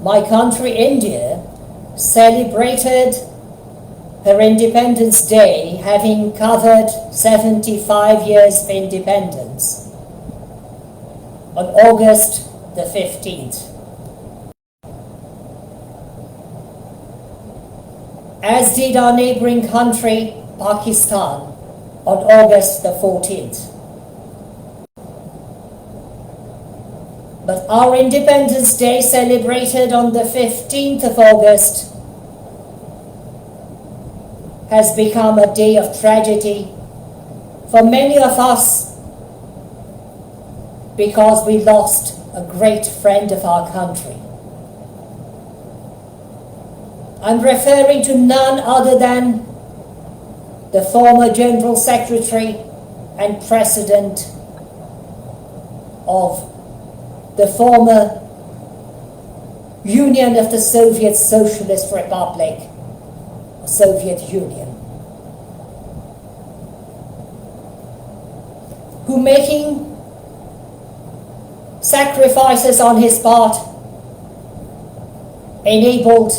my country, India, celebrated her Independence Day, having covered 75 years of independence, on August the 15th. As did our neighboring country, Pakistan, on August the 14th. But our Independence Day, celebrated on the 15th of August, has become a day of tragedy for many of us, because we lost a great friend of our country. I'm referring to none other than the former General Secretary and President of the former Union of the Soviet Socialist Republic, Soviet Union, who, making sacrifices on his part, enabled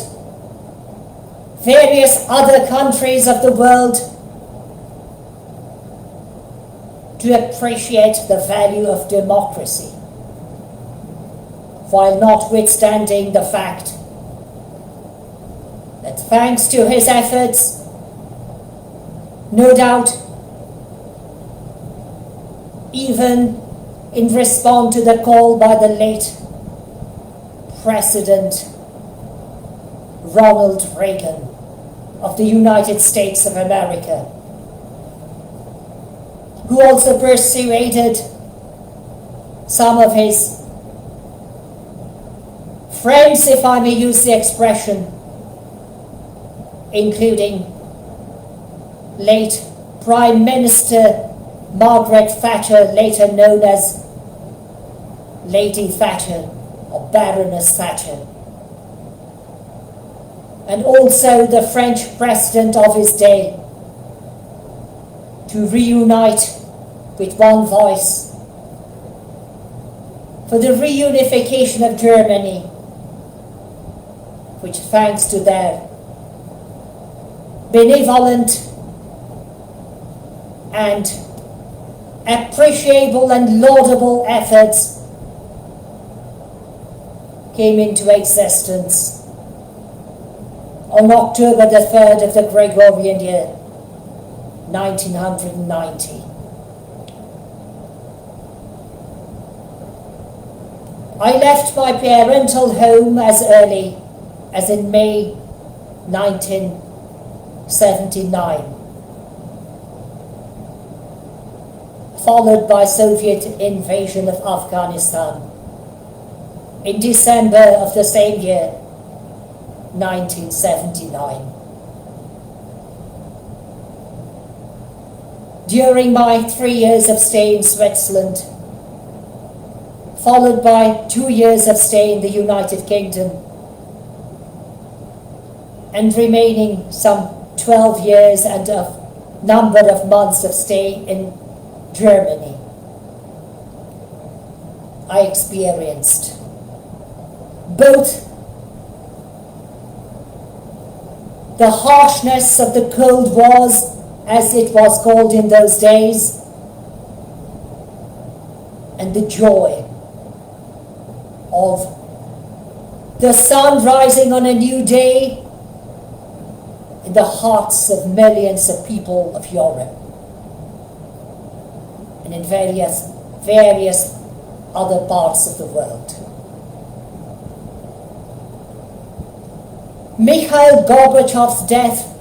various other countries of the world to appreciate the value of democracy, while notwithstanding the fact that thanks to his efforts, no doubt, even in response to the call by the late President Ronald Reagan of the United States of America, who also persuaded some of his friends, if I may use the expression, including late Prime Minister Margaret Thatcher, later known as Lady Thatcher or Baroness Thatcher, and also the French president of his day, to reunite with one voice for the reunification of Germany, which, thanks to their benevolent and appreciable and laudable efforts, came into existence on October the 3rd of the Gregorian year, 1990. I left my parental home as early as in May 1979, followed by Soviet invasion of Afghanistan in December of the same year, 1979. During my 3 years of stay in Switzerland, followed by 2 years of stay in the United Kingdom, and remaining some 12 years and a number of months of stay in Germany, I experienced both the harshness of the Cold Wars, as it was called in those days, and the joy of the sun rising on a new day in the hearts of millions of people of Europe and in various other parts of the world. Mikhail Gorbachev's death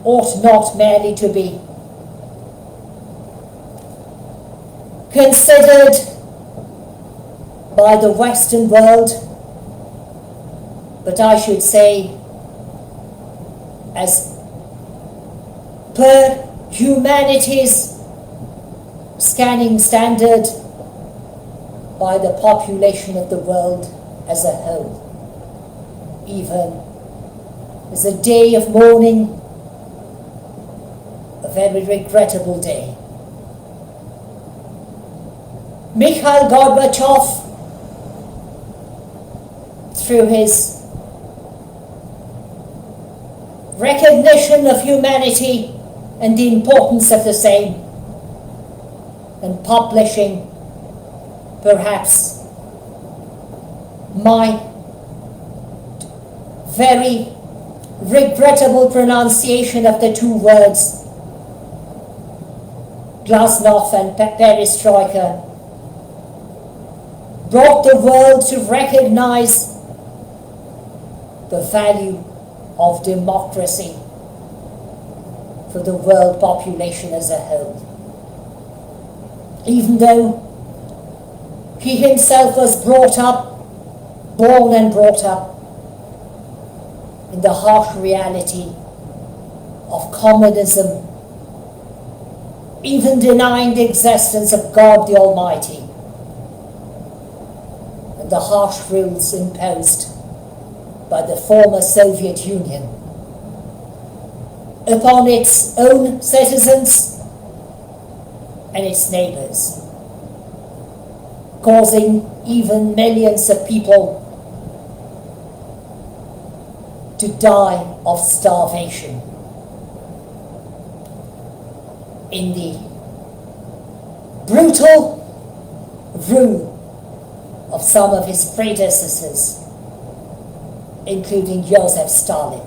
ought not merely to be considered by the Western world, but I should say, as per humanity's scanning standard, by the population of the world as a whole, even as a day of mourning, a very regrettable day. Mikhail Gorbachev through his recognition of humanity and the importance of the same, and publishing perhaps my very regrettable pronunciation of the two words glasnost and perestroika, brought the world to recognize the value of democracy for the world population as a whole. Even though he himself was born and brought up in the harsh reality of communism, even denying the existence of God the Almighty and the harsh rules imposed by the former Soviet Union upon its own citizens and its neighbors, causing even millions of people to die of starvation in the brutal rule of some of his predecessors, including Joseph Stalin.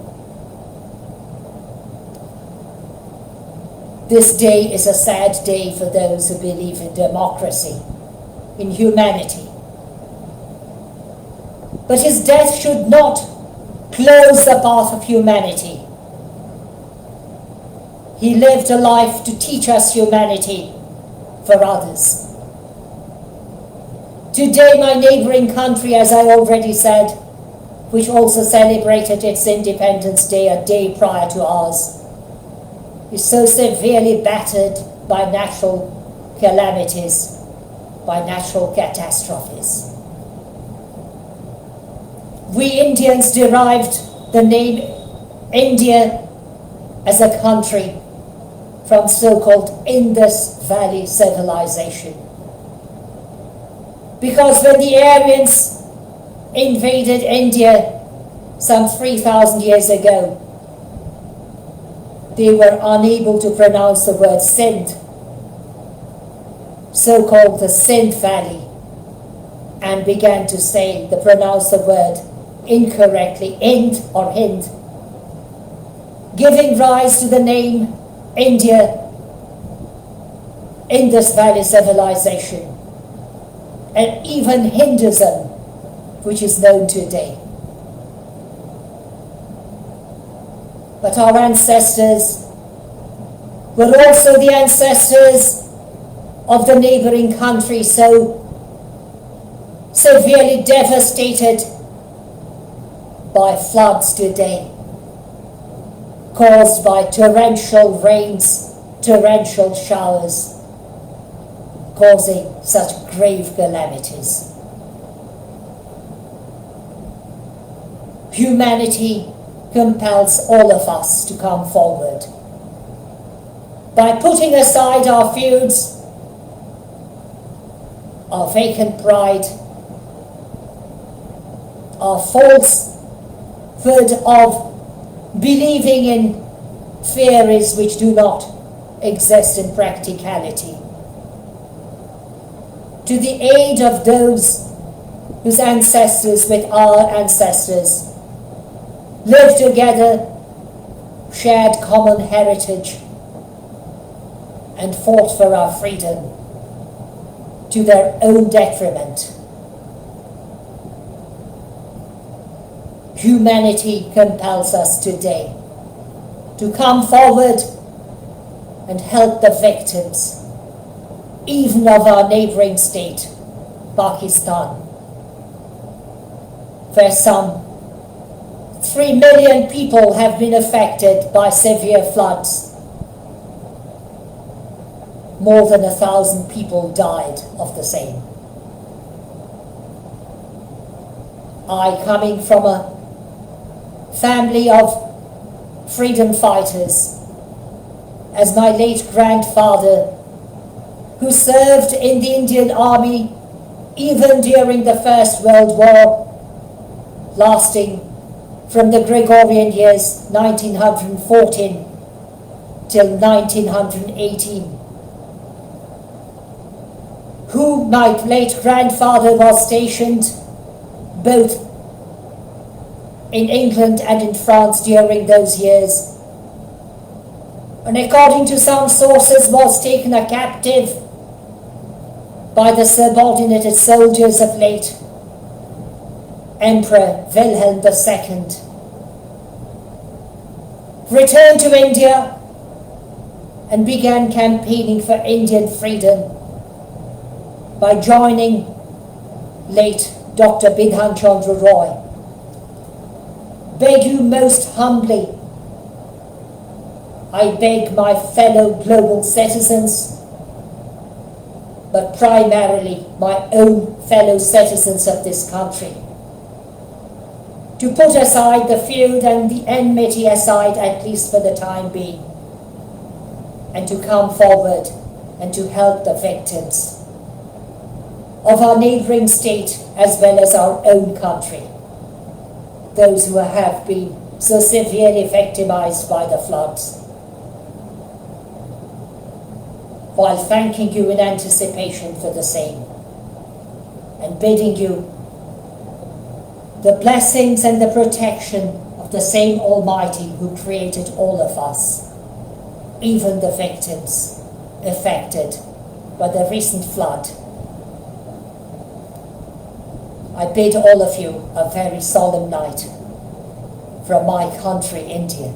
This day is a sad day for those who believe in democracy, in humanity. But his death should not close the path of humanity. He lived a life to teach us humanity for others. Today, my neighboring country, as I already said, which also celebrated its Independence Day a day prior to ours, is so severely battered by natural calamities, by natural catastrophes. We Indians derived the name India as a country from so-called Indus Valley civilization. Because when the Aryans invaded India some 3,000 years ago, they were unable to pronounce the word Sindh, so-called the Sindh Valley, and began to pronounce the word incorrectly, Ind or Hind, giving rise to the name India, Indus Valley civilization, and even Hinduism, which is known today. But our ancestors were also the ancestors of the neighboring country so severely devastated by floods today, caused by torrential rains, torrential showers, causing such grave calamities. Humanity compels all of us to come forward by putting aside our feuds, our vacant pride, our falsehood of believing in theories which do not exist in practicality, to the aid of those whose ancestors with our ancestors lived together, shared common heritage, and fought for our freedom to their own detriment. Humanity compels us today to come forward and help the victims, even of our neighboring state, Pakistan, where some 3 million people have been affected by severe floods. More than 1,000 people died of the same. I, coming from a family of freedom fighters, as my late grandfather, who served in the Indian Army even during the First World War, lasting from the Gregorian years 1914 till 1918, who my late grandfather was stationed both in England and in France during those years, and according to some sources was taken a captive by the subordinated soldiers of late Emperor Wilhelm II, returned to India and began campaigning for Indian freedom by joining late Dr. Bidhan Chandra Roy. Beg you most humbly, I beg my fellow global citizens, but primarily my own fellow citizens of this country, to put aside the feud and the enmity aside, at least for the time being, and to come forward and to help the victims of our neighbouring state as well as our own country, those who have been so severely victimized by the floods, while thanking you in anticipation for the same and bidding you the blessings and the protection of the same Almighty who created all of us, even the victims affected by the recent flood. I bid all of you a very solemn night from my country, India.